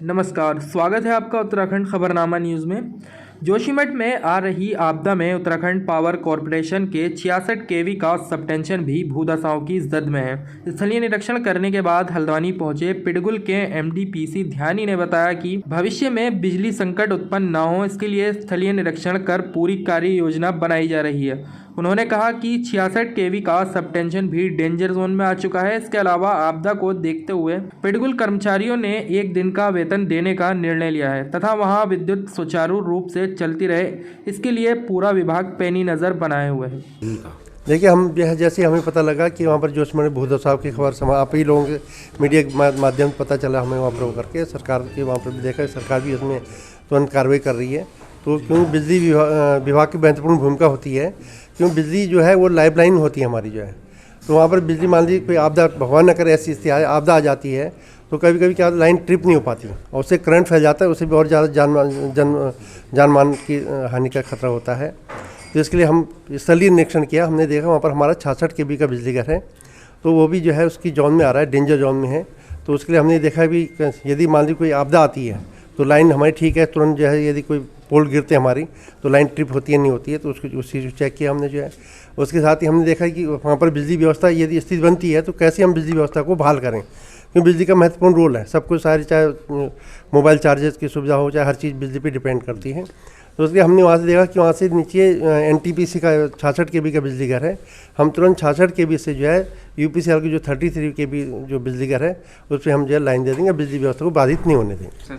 नमस्कार, स्वागत है आपका उत्तराखंड खबरनामा न्यूज़ में। जोशीमठ में आ रही आपदा में उत्तराखंड पावर कॉरपोरेशन के 66 केवी का सबस्टेशन भी भूधसाव की जद में है। स्थलीय निरीक्षण करने के बाद हल्द्वानी पहुंचे पिडगुल के एमडीपीसी ध्यानी ने बताया कि भविष्य में बिजली संकट उत्पन्न न हो, इसके लिए स्थलीय निरीक्षण कर पूरी कार्य योजना बनाई जा रही है। उन्होंने कहा कि 66 केवी का सबस्टेशन भी डेंजर जोन में आ चुका है। इसके अलावा आपदा को देखते हुए पिडगुल कर्मचारियों ने 1 दिन का वेतन देने का निर्णय लिया है तथा वहां विद्युत सुचारू रूप से चलती रहे, इसके लिए पूरा विभाग पैनी नज़र बनाए हुए है। देखिए, हम जैसे हमें पता लगा कि वहाँ पर जोशीमठ में भूधसाव की खबर आप ही लोगों के मीडिया के माध्यम से पता चला हमें, वहाँ पर होकर के सरकार के वहाँ पर भी देखा, सरकार भी उसमें तुरंत कार्रवाई कर रही है। तो क्योंकि बिजली विभाग की महत्वपूर्ण भूमिका होती है, क्योंकि बिजली जो है वो लाइफलाइन होती है हमारी जो है। तो वहाँ पर बिजली मान लीजिए कोई आपदा, भगवान न करे ऐसी स्थिति आपदा आ जाती है, तो कभी कभी क्या लाइन ट्रिप नहीं हो पाती और उससे करंट फैल जाता है, उससे भी और ज़्यादा जान मान की हानि का खतरा होता है। तो इसके लिए हम स्थलीय निरीक्षण किया, हमने देखा वहाँ पर हमारा 66 केवी का बिजली घर है, तो वो भी जो है उसकी जोन में आ रहा है, डेंजर जोन में है। तो उसके लिए हमने देखा भी यदि मान लीजिए कोई आपदा आती है तो लाइन हमारी ठीक है, तुरंत जो है यदि कोई पोल गिरते हमारी तो लाइन ट्रिप होती है नहीं होती है, तो उसको उस चीज़ को चेक किया हमने जो है। उसके साथ ही हमने देखा कि वहाँ पर बिजली व्यवस्था यदि स्थिति बनती है तो कैसे हम बिजली व्यवस्था को बहाल करें, क्योंकि बिजली का महत्वपूर्ण रोल है। सब कुछ सारी, चाहे मोबाइल चार्जेस की सुविधा हो, चाहे हर चीज़ बिजली पे डिपेंड करती है। तो उसके हमने वहाँ से देखा कि वहाँ से नीचे एनटीपीसी का 66 केवी का बिजली घर है, हम तुरंत 66 केवी से जो है यूपीसीएल की जो 33 केवी जो बिजली घर है उस पर हम जो है लाइन दे देंगे, बिजली व्यवस्था को बाधित नहीं होने देंगे।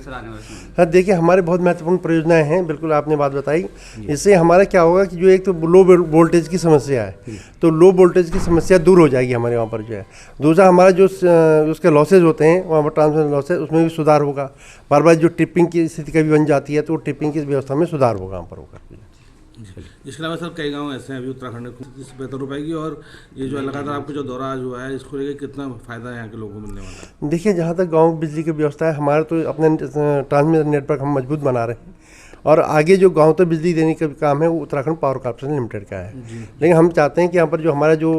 हाँ, देखिए हमारे बहुत महत्वपूर्ण परियोजनाएं हैं, बिल्कुल आपने बात बताई। इससे हमारा क्या होगा कि जो एक तो लो वोल्टेज की समस्या है, तो लो वोल्टेज की समस्या दूर हो जाएगी हमारे वहाँ पर जो है। दूसरा हमारा जो उसके लॉसेज होते हैं वहाँ पर, ट्रांसमिशन लॉसेज, उसमें भी सुधार होगा। बार बार जो ट्रिपिंग की स्थिति कभी बन जाती है तो ट्रिपिंग की व्यवस्था में सुधार होगा वहाँ पर होकर। इसके अलावा सर कई गांव ऐसे हैं अभी उत्तराखंड में बेहतर हो पाएगी, और ये जो लगातार आपको जो दौरा आज हुआ है इसको लेकर कितना फ़ायदा है यहाँ के लोगों को मिलने वाला है? देखिए, जहाँ तक गांव बिजली की व्यवस्था है, हमारा तो अपने ट्रांसमिशन नेटवर्क हम मजबूत बना रहे हैं और आगे जो गांव तक बिजली देने का काम है वो उत्तराखंड पावर कॉर्पोरेशन लिमिटेड का है। लेकिन हम चाहते हैं कि यहाँ पर जो हमारा जो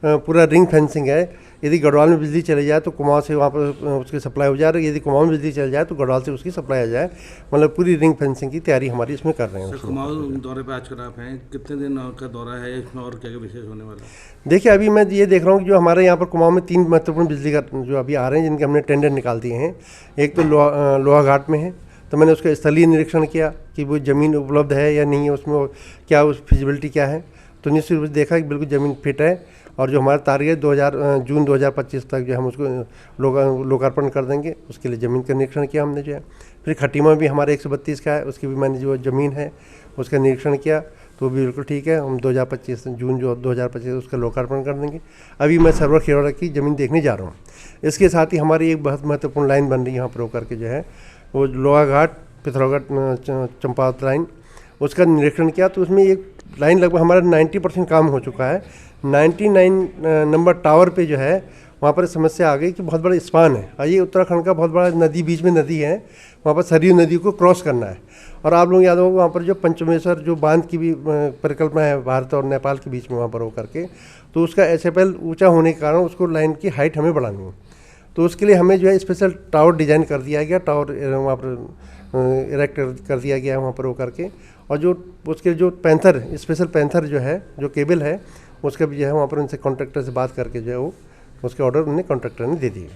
पूरा रिंग फेंसिंग है, यदि गढ़वाल में बिजली चली जाए तो कुमाऊं से वहाँ पर उसकी सप्लाई हो जाए, और यदि कुमाऊं में बिजली चली जाए तो गढ़वाल से उसकी सप्लाई आ जाए। मतलब पूरी रिंग फेंसिंग की तैयारी हमारी इसमें कर रहे हैं। कुमाऊं दौरे पे आजकल आप हैं, कितने दिन का दौरा है इसमें और क्या क्या विशेष होने वाला है? देखिए, अभी मैं ये देख रहा हूँ कि जो हमारे यहाँ पर कुमाऊं में 3 महत्वपूर्ण बिजली का जो अभी आ रहे हैं, जिनके हमने टेंडर निकाल दिए हैं। एक तो लोहाघाट में है, तो मैंने उसका स्थलीय निरीक्षण किया कि वो ज़मीन उपलब्ध है या नहीं है, उसमें क्या उस फिजिबिलिटी क्या है। तो निश्चित रूप से देखा कि बिल्कुल ज़मीन फिट है, और जो हमारा टारगेट जून 2025 तक जो हम उसको लोकार्पण कर देंगे, उसके लिए ज़मीन का निरीक्षण किया हमने जो है। फिर खटीमा भी हमारे 132 का है, उसकी भी मैंने जो ज़मीन है उसका निरीक्षण किया, तो भी बिल्कुल ठीक है। हम 2025 जून 2025 उसका लोकार्पण कर देंगे। अभी मैं सर्वर खिरौरा की ज़मीन देखने जा रहा हूँ। इसके साथ ही हमारी एक बहुत महत्वपूर्ण लाइन बन रही है यहाँ पर होकर के जो है, वो लोहाघाट पिथौरागढ़ चंपावत लाइन, उसका निरीक्षण किया। तो उसमें एक लाइन लगभग हमारा 90% काम हो चुका है। 99 नंबर टावर पे जो है वहाँ पर समस्या आ गई कि बहुत बड़ा स्पान है, ये उत्तराखंड का बहुत बड़ा नदी, बीच में नदी है, वहाँ पर सरयू नदी को क्रॉस करना है। और आप लोग याद होगा वहाँ पर जो पंचमेश्वर जो बांध की भी परिकल्पना है भारत और नेपाल के बीच में वहाँ पर होकर के, तो उसका एचएफएल ऊँचा होने के कारण उसको लाइन की हाइट हमें बढ़ानी है। तो उसके लिए हमें जो है स्पेशल टावर डिज़ाइन कर दिया गया, टावर वहाँ पर इरेक्ट कर दिया गया वहाँ पर होकर के। और जो उसके जो पैंथर, स्पेशल पैंथर जो है, जो केबल है, उसका भी जो है वहाँ पर उनसे कॉन्ट्रैक्टर से बात करके जो है वो उसके ऑर्डर उन्हें कॉन्ट्रैक्टर ने दे दिए।